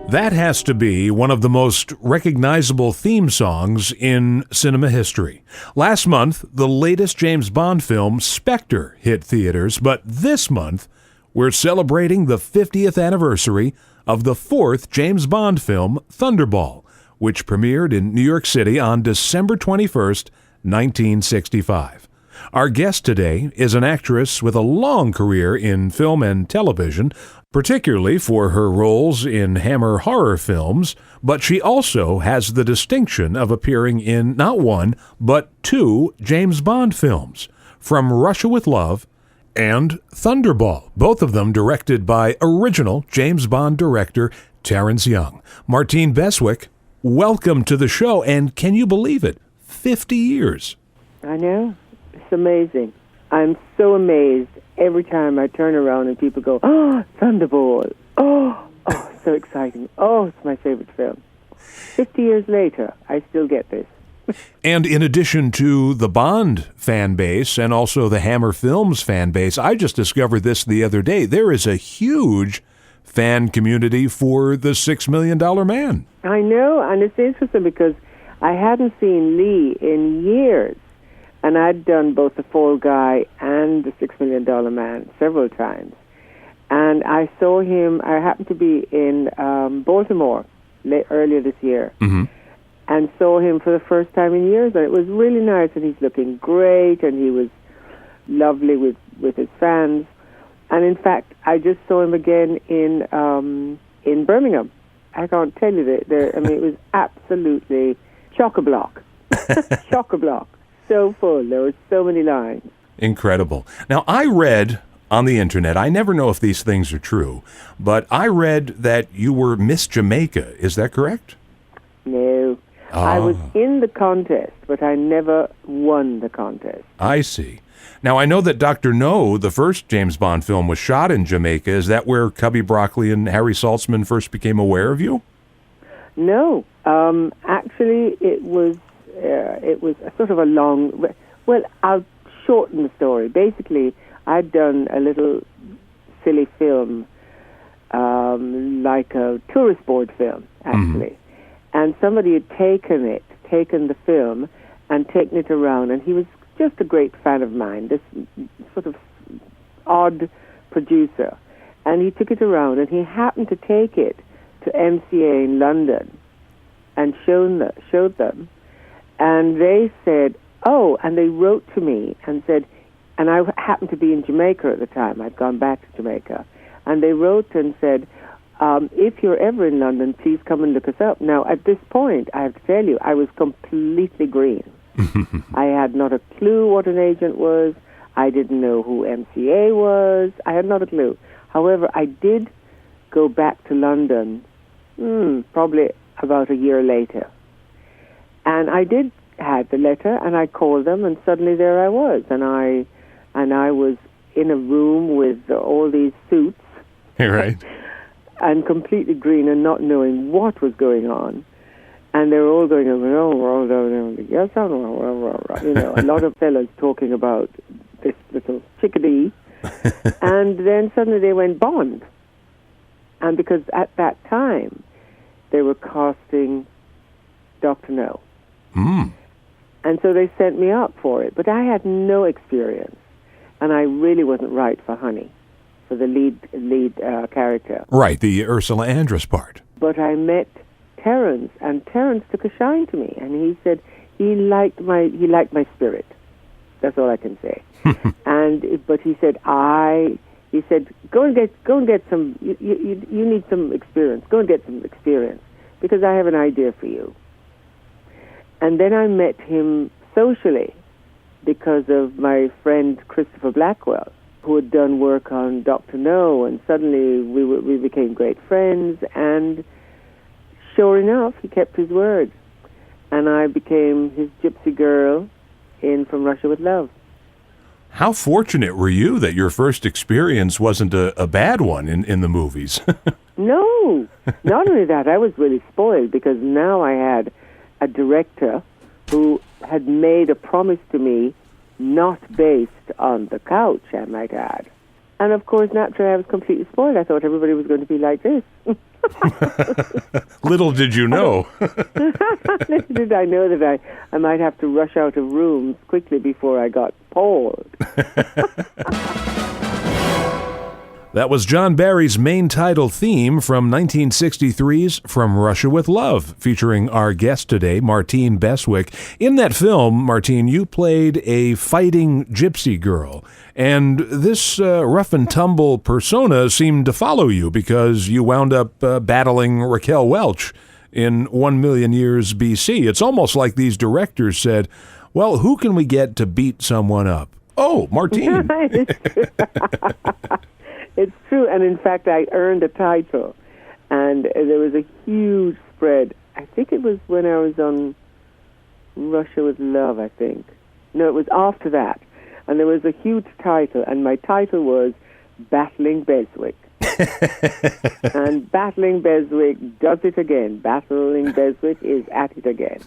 That has to be one of the most recognizable theme songs in cinema history. Last month, the latest James Bond film, Spectre, hit theaters, but this month, we're celebrating the 50th anniversary of the fourth James Bond film, Thunderball, which premiered in New York City on December 21st, 1965. Our guest today is an actress with a long career in film and television, particularly for her roles in Hammer horror films, but she also has the distinction of appearing in not one, but two James Bond films, From Russia with Love and Thunderball, both of them directed by original James Bond director Terence Young. Martine Beswick, welcome to the show, and can you believe it? 50 years. I know. It's amazing. I'm so amazed every time I turn around and people go, "Oh, Thunderball. Oh, so exciting. Oh, it's my favorite film." 50 years later, I still get this. And in addition to the Bond fan base and also the Hammer Films fan base, I just discovered this the other day. There is a huge fan community for the $6 Million Man. I know, and it's interesting because I hadn't seen Lee in years. And I'd done both The Fall Guy and The $6 Million Man several times. And I saw him, I happened to be in Baltimore earlier this year, and saw him for the first time in years. And it was really nice, and he's looking great, and he was lovely with his fans. And in fact, I just saw him again in Birmingham. I can't tell you that. I mean, it was absolutely chock-a-block. Chock-a-block. So full. There were so many lines. Incredible. Now, I read on the internet, I never know if these things are true, but I read that you were Miss Jamaica. Is that correct? No. I was in the contest, but I never won the contest. I see. Now, I know that Dr. No, the first James Bond film, was shot in Jamaica. Is that where Cubby Broccoli and Harry Saltzman first became aware of you? No. Actually, it was a sort of a long... Well, I'll shorten the story. Basically, I'd done a little silly film, like a tourist board film, actually. And somebody had taken the film, and taken it around, and he was just a great fan of mine, this sort of odd producer. And he took it around, and he happened to take it to MCA in London and showed them. And they said, oh, and they wrote to me and said, and I happened to be in Jamaica at the time. I'd gone back to Jamaica. And they wrote and said, if you're ever in London, please come and look us up. Now, at this point, I have to tell you, I was completely green. I had not a clue what an agent was. I didn't know who MCA was. I had not a clue. However, I did go back to London probably about a year later. And I did have the letter, and I called them, and suddenly there I was. And I was in a room with all these suits. Right. And completely green and not knowing what was going on. And they were all going, yes, you know, a lot of fellas talking about this little chickadee. And then suddenly they went Bond. And because at that time, they were casting Dr. No. And so they sent me up for it. But I had no experience. And I really wasn't right for Honey, for the lead character. Right, the Ursula Andress part. But I met Terence, and Terence took a shine to me, and he said he liked my spirit. That's all I can say. But he said go and get some. You need some experience. Go and get some experience because I have an idea for you. And then I met him socially because of my friend Christopher Blackwell, who had done work on Dr. No, and suddenly we became great friends, and sure enough, he kept his word. And I became his gypsy girl in From Russia with Love. How fortunate were you that your first experience wasn't a bad one in the movies? No, not only that, I was really spoiled because now I had a director who had made a promise to me not based on the couch, I might add. And of course, naturally, I was completely spoiled. I thought everybody was going to be like this. Little did you know. Little did I know that I might have to rush out of rooms quickly before I got polled. That was John Barry's main title theme from 1963's From Russia with Love, featuring our guest today, Martine Beswick. In that film, Martine, you played a fighting gypsy girl, and this rough and tumble persona seemed to follow you because you wound up battling Raquel Welch in 1 Million Years BC. It's almost like these directors said, well, who can we get to beat someone up? Oh, Martine. It's true, and in fact, I earned a title, and there was a huge spread. I think it was when I was on Russia with Love, I think. No, it was after that, and there was a huge title, and my title was Battling Beswick. And Battling Beswick does it again. Battling Beswick is at it again.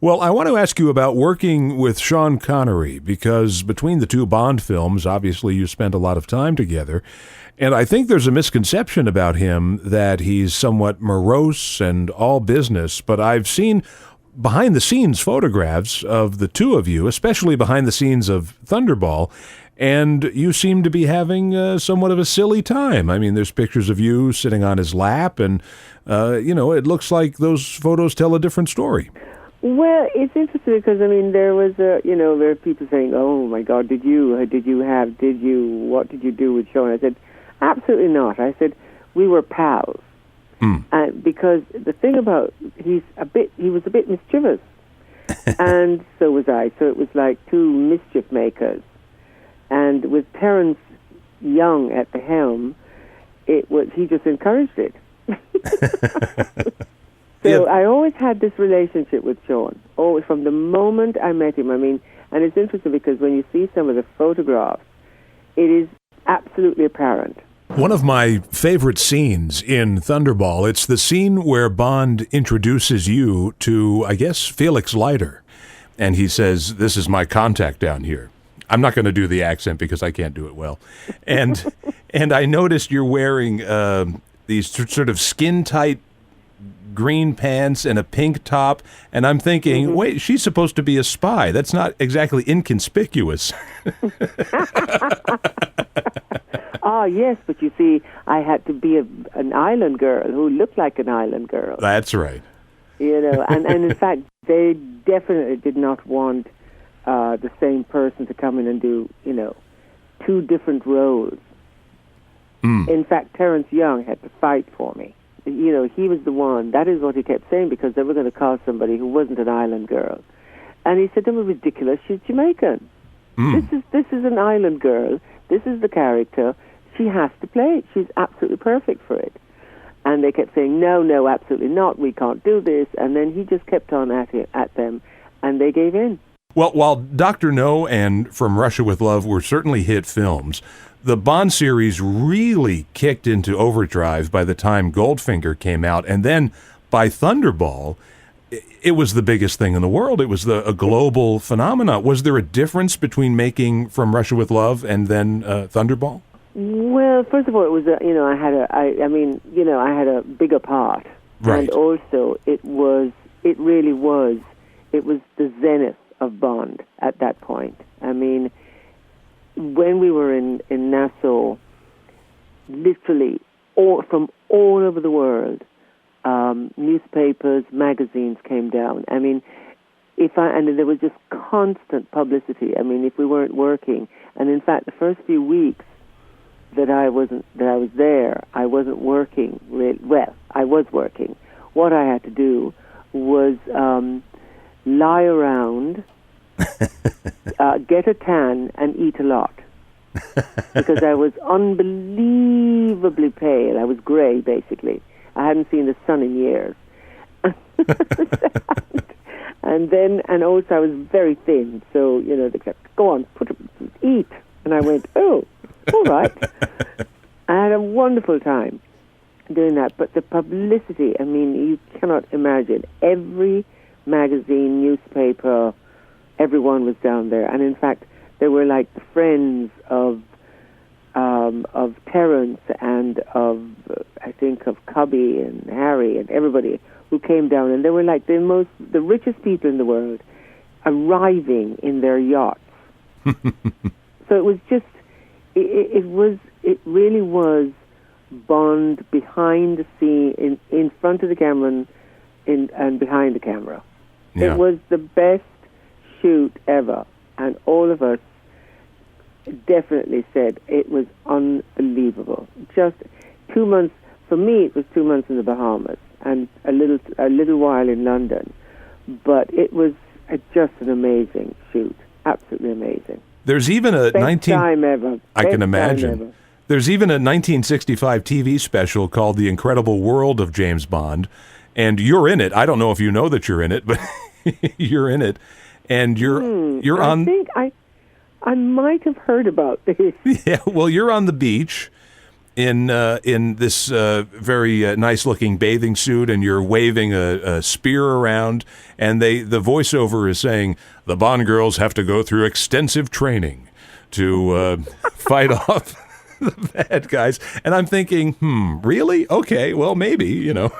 Well, I want to ask you about working with Sean Connery, because between the two Bond films, obviously you spent a lot of time together, and I think there's a misconception about him that he's somewhat morose and all business, but I've seen behind-the-scenes photographs of the two of you, especially behind the scenes of Thunderball, and you seem to be having somewhat of a silly time. I mean, there's pictures of you sitting on his lap, and, it looks like those photos tell a different story. Well, it's interesting because, I mean, there were people saying, oh, my God, what did you do with Sean? I said, absolutely not. I said, we were pals. Because the thing about, he was a bit mischievous, and so was I. So it was like two mischief makers. And with Terence Young at the helm, he just encouraged it. So I always had this relationship with Sean, always from the moment I met him. I mean, and it's interesting because when you see some of the photographs, it is absolutely apparent. One of my favorite scenes in Thunderball, it's the scene where Bond introduces you to, I guess, Felix Leiter. And he says, this is my contact down here. I'm not going to do the accent because I can't do it well. And I noticed you're wearing these sort of skin-tight green pants and a pink top, and I'm thinking, wait, she's supposed to be a spy. That's not exactly inconspicuous. Yes, but you see, I had to be an island girl who looked like an island girl. That's right. And in fact, they definitely did not want the same person to come in and do, two different roles. In fact, Terence Young had to fight for me. He was the one. That is what he kept saying, because they were going to call somebody who wasn't an island girl. And he said, that was ridiculous. She's Jamaican. This is an island girl. This is the character. She has to play it. She's absolutely perfect for it. And they kept saying, no, absolutely not. We can't do this. And then he just kept on at them, and they gave in. Well, while Dr. No and From Russia with Love were certainly hit films, the Bond series really kicked into overdrive by the time Goldfinger came out. And then by Thunderball, it was the biggest thing in the world. It was a global phenomenon. Was there a difference between making From Russia with Love and then Thunderball? Well, first of all, it was I had a bigger part, right. And also it was the zenith of Bond at that point. I mean, when we were in Nassau, literally from all over the world, newspapers, magazines came down. I mean, and there was just constant publicity. I mean, if we weren't working, and in fact, the first few weeks that I was there, I wasn't working. Well, I was working. What I had to do was lie around, get a tan, and eat a lot. Because I was unbelievably pale. I was gray, basically. I hadn't seen the sun in years. And also I was very thin. So, they kept, go on, eat. And I went, oh, all right. I had a wonderful time doing that. But the publicity, I mean, you cannot imagine. Every magazine, newspaper, everyone was down there. And in fact, they were like the friends of Terrence and of, I think, of Cubby and Harry and everybody who came down, and they were like the richest people in the world arriving in their yachts. So it was just, it really was Bond behind the scene, in front of the camera and behind the camera. Yeah. It was the best shoot ever, and all of us definitely said it was unbelievable. Just 2 months, for me it was 2 months in the Bahamas and a little while in London, but it was just an amazing shoot, absolutely amazing. There's even a time ever. I can Best imagine. time ever. There's even a 1965 TV special called The Incredible World of James Bond, and you're in it. I don't know if you know that you're in it, but you're in it, and you're on. I think I might have heard about this. Yeah, well, you're on the beach in this very nice-looking bathing suit, and you're waving a spear around, and the voiceover is saying the Bond girls have to go through extensive training to fight off the bad guys. And I'm thinking, really? Okay, well, maybe, you know.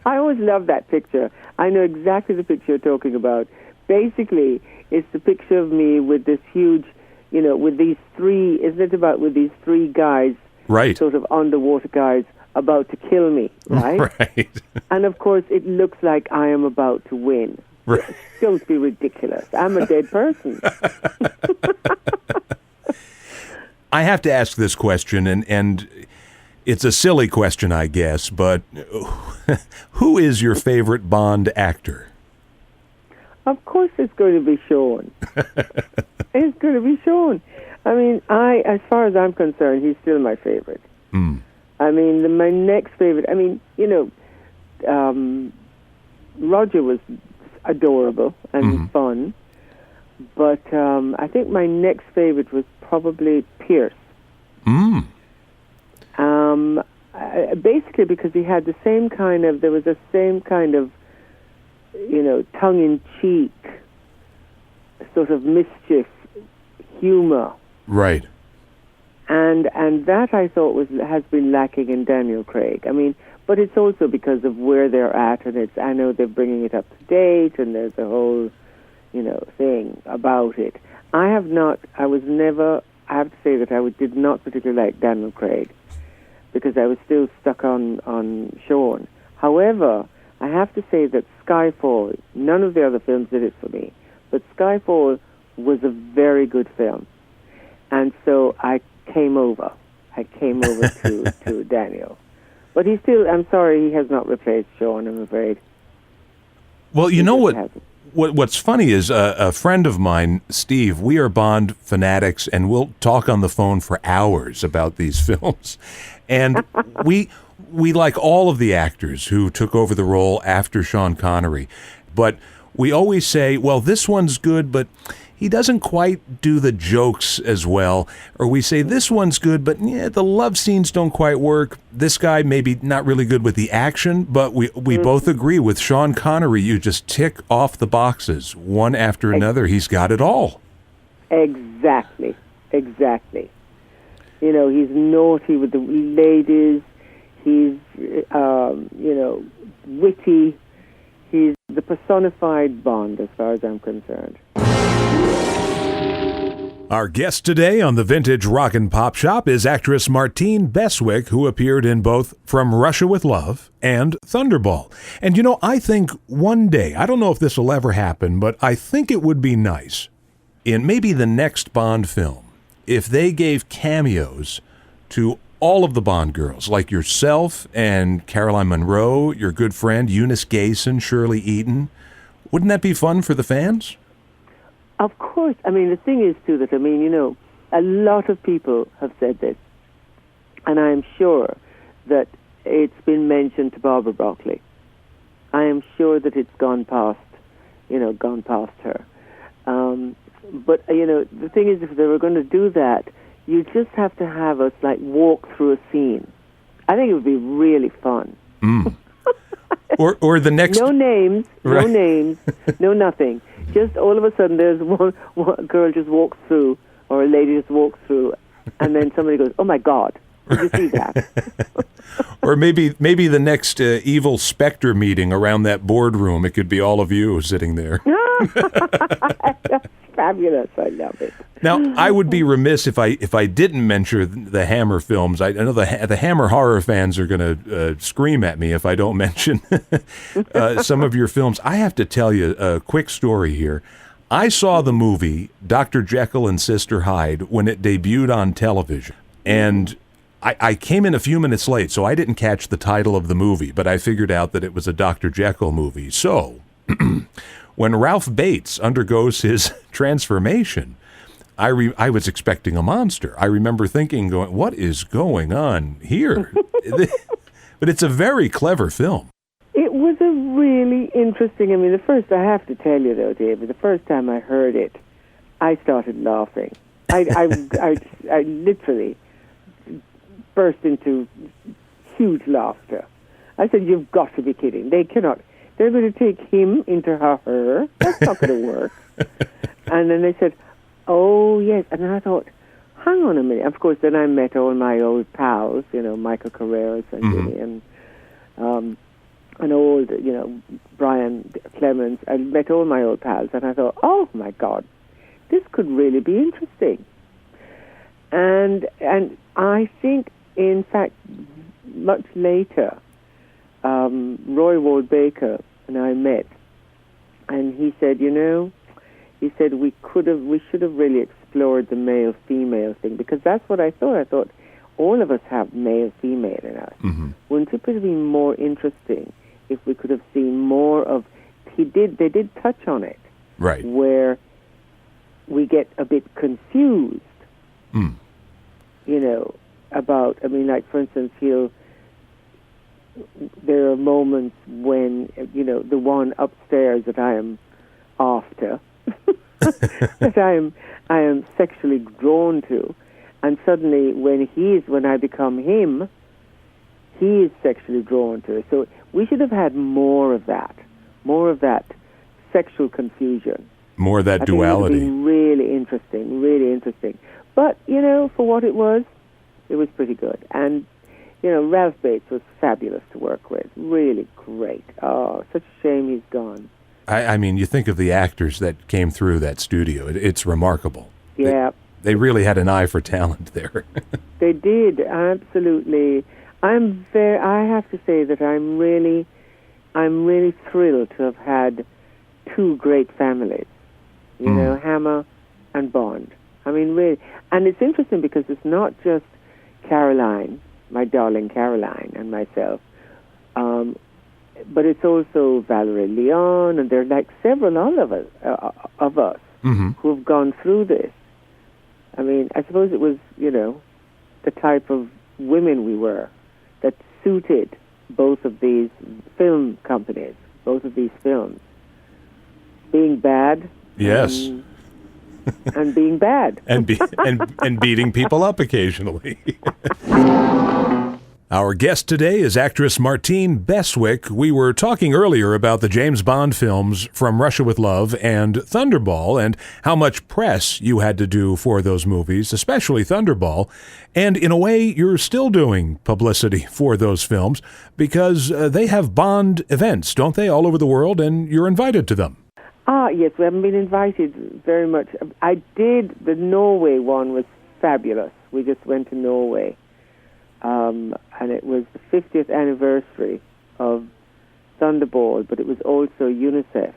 I always love that picture. I know exactly the picture you're talking about. Basically, it's the picture of me with this huge, with these three, isn't it about with these three guys, right, sort of underwater guys, about to kill me, right? Right. And of course, it looks like I am about to win. Right. Don't be ridiculous. I'm a dead person. I have to ask this question, and it's a silly question, I guess, but who is your favorite Bond actor? Of course it's going to be Sean. It's going to be Sean. I mean, as far as I'm concerned, he's still my favorite. I mean, my next favorite, Roger was adorable and fun, but I think my next favorite was probably Pierce. Basically because he had the same kind of, tongue-in-cheek sort of mischief, humor. Right. And that I thought has been lacking in Daniel Craig. I mean, but it's also because of where they're at, and I know they're bringing it up to date, and there's a whole, thing about it. I have to say that I did not particularly like Daniel Craig, because I was still stuck on Sean. However, I have to say that Skyfall, none of the other films did it for me, but Skyfall was a very good film. And so I came over to Daniel. But I'm sorry, he has not replaced Sean, I'm afraid. Well, what's funny is a friend of mine, Steve, we are Bond fanatics, and we'll talk on the phone for hours about these films. And we like all of the actors who took over the role after Sean Connery. But we always say, well, this one's good, but he doesn't quite do the jokes as well. Or we say, this one's good, but the love scenes don't quite work. This guy maybe not really good with the action, but we both agree with Sean Connery, you just tick off the boxes one after another. He's got it all. Exactly. He's naughty with the ladies. He's, witty. He's the personified Bond, as far as I'm concerned. Our guest today on the Vintage Rock and Pop Shop is actress Martine Beswick, who appeared in both From Russia with Love and Thunderball. And I think one day, I don't know if this will ever happen, but I think it would be nice in maybe the next Bond film if they gave cameos to all of the Bond girls, like yourself and Caroline Munro, your good friend Eunice Gayson, Shirley Eaton. Wouldn't that be fun for the fans? Of course. I mean, the thing is, too, that, a lot of people have said this, and I am sure that it's been mentioned to Barbara Broccoli. I am sure that it's gone past her. But, the thing is, if they were going to do that, you just have to have us, walk through a scene. I think it would be really fun. Or the next... No names, no nothing. Just all of a sudden there's one girl just walks through, or a lady just walks through, And then somebody goes, "Oh my God, did you see that?" Or maybe the next evil Spectre meeting around that boardroom, it could be all of you sitting there. That's fabulous. I love it. Now, I would be remiss if I didn't mention the Hammer films. I know the Hammer horror fans are going to scream at me if I don't mention some of your films. I have to tell you a quick story here. I saw the movie Dr. Jekyll and Sister Hyde when it debuted on television, and I came in a few minutes late, so I didn't catch the title of the movie, but I figured out that it was a Dr. Jekyll movie. So, when Ralph Bates undergoes his transformation, I was expecting a monster. I remember thinking, what is going on here? But it's a very clever film. It was a really interesting. I mean, I have to tell you though, David, the first time I heard it, I started laughing. I literally burst into huge laughter. I said, "You've got to be kidding! They're going to take him into her. That's not going to work." And then they said, "Oh yes," and I thought, "Hang on a minute." Of course, then I met all my old pals, Michael Carreras and Jimmy and old, Brian Clemens. I met all my old pals, and I thought, "Oh my God, this could really be interesting." And I think, in fact, much later, Roy Ward Baker and I met, and he said, he said we should have really explored the male-female thing, because that's what I thought. I thought all of us have male-female in us. Mm-hmm. Wouldn't it have been more interesting if we could have seen more of? They did touch on it, right? Where we get a bit confused. Mm. About, like, for instance, there are moments when, the one upstairs that I am after, that I am sexually drawn to, and suddenly when I become him, he is sexually drawn to. So we should have had more of that sexual confusion. More of that duality. It would have been really interesting. But, for what it was pretty good. And, Ralph Bates was fabulous to work with. Really great. Oh, such a shame he's gone. I mean, you think of the actors that came through that studio. It's remarkable. Yeah. They really had an eye for talent there. They did, absolutely. I have to say that I'm really thrilled to have had two great families. Hammer and Bond. I mean, really. And it's interesting because it's not just Caroline, my darling Caroline, and myself, but it's also Valerie Leon, and there are like several of us mm-hmm. who have gone through this. I mean, I suppose it was, the type of women we were that suited both of these film companies, both of these films. Being bad. Yes. And being bad. and beating people up occasionally. Our guest today is actress Martine Beswick. We were talking earlier about the James Bond films From Russia with Love and Thunderball, and how much press you had to do for those movies, especially Thunderball. And in a way, you're still doing publicity for those films because they have Bond events, don't they, all over the world, and you're invited to them. Yes, we haven't been invited very much. The Norway one was fabulous. We just went to Norway. And it was the 50th anniversary of Thunderball, but it was also UNICEF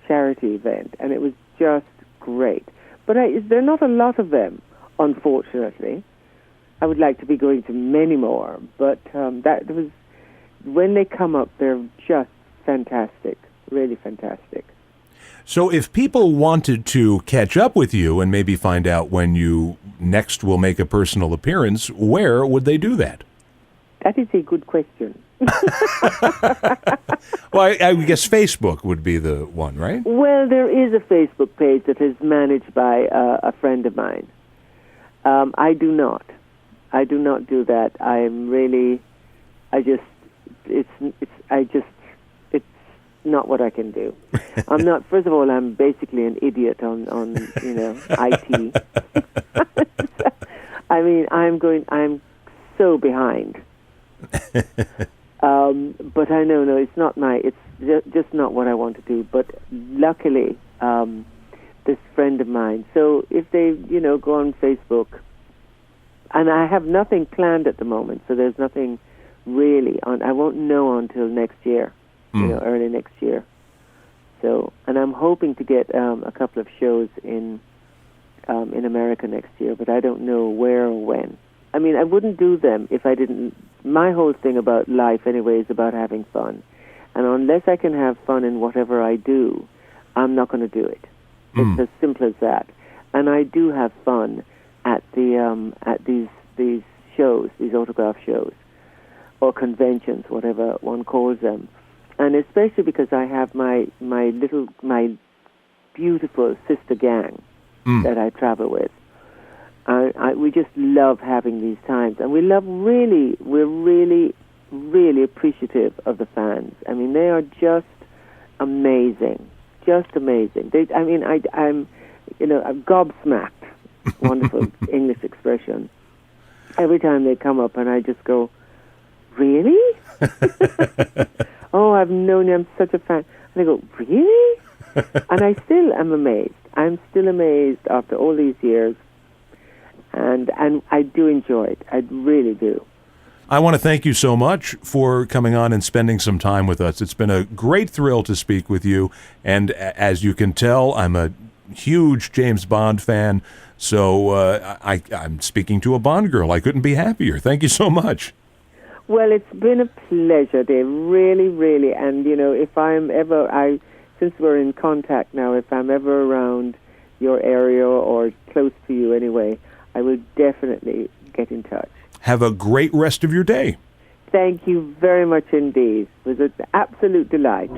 charity event, and it was just great. But there are not a lot of them, unfortunately. I would like to be going to many more, but when they come up, they're just fantastic. Really fantastic. So if people wanted to catch up with you and maybe find out when you next will make a personal appearance, where would they do that? That is a good question. Well, I guess Facebook would be the one, right? Well, there is a Facebook page that is managed by a friend of mine. I do not do that. It's not what I can do. I'm not. First of all, I'm basically an idiot on IT. I mean, I'm so behind. But I know, it's not it's just not what I want to do. But luckily, this friend of mine, so if they, go on Facebook, and I have nothing planned at the moment, so there's nothing really on, I won't know until next year, early next year. So, and I'm hoping to get a couple of shows in America next year, but I don't know where or when. I mean, I wouldn't do them if I didn't. My whole thing about life, anyway, is about having fun. And unless I can have fun in whatever I do, I'm not going to do it. It's as simple as that. And I do have fun at these shows, these autograph shows, or conventions, whatever one calls them. And especially because I have my beautiful sister gang that I travel with. We just love having these times, and we're really, really appreciative of the fans. I mean, they are just amazing. I'm gobsmacked. Wonderful English expression. Every time they come up, and I just go, really? Oh, I've known you. I'm such a fan. And I go, really? And I still am amazed. I'm still amazed after all these years. And I do enjoy it. I really do. I want to thank you so much for coming on and spending some time with us. It's been a great thrill to speak with you. And as you can tell, I'm a huge James Bond fan. So I'm speaking to a Bond girl. I couldn't be happier. Thank you so much. Well, it's been a pleasure, Dave. Really, really. And, if I'm ever, since we're in contact now, if I'm ever around your area or close to you anyway, I will definitely get in touch. Have a great rest of your day. Thank you very much indeed. It was an absolute delight.